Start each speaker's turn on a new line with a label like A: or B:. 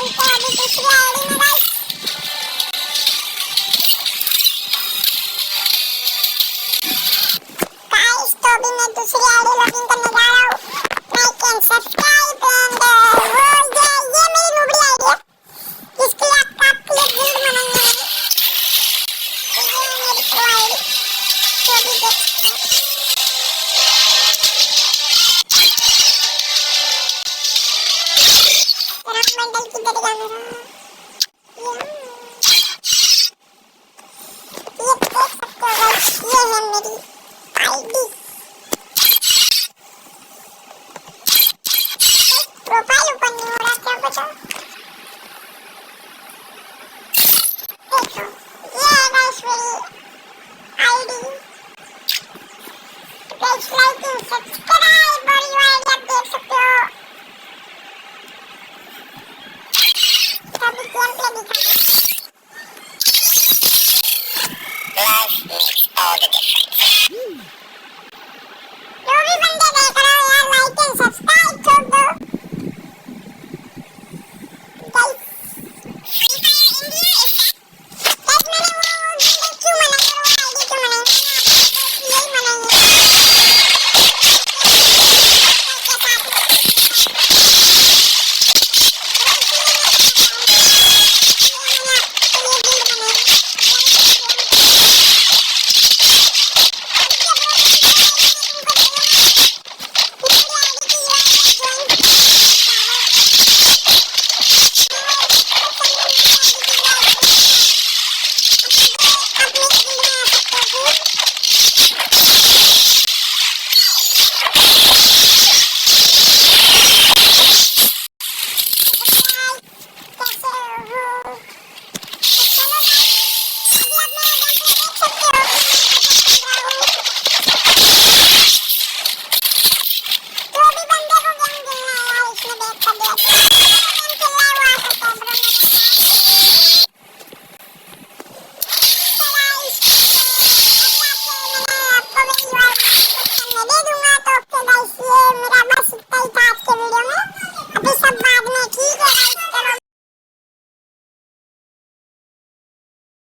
A: खेलते हैं अभी दूसरी आईडी में गाइस। गाइस तो अभी मैं दूसरी आईडी लॉगिन करने जा रहा हूँ। लाइक एंड सब्सक्राइब एंड वो ये मेरी नूबड़ी आईडी है, इसके लिए आपके लिए गिल्ड बनाएंगे मैंने। ये मेरी प्रो आईडी तो अभी देखते हैं। बंडल किधर गया मेरा?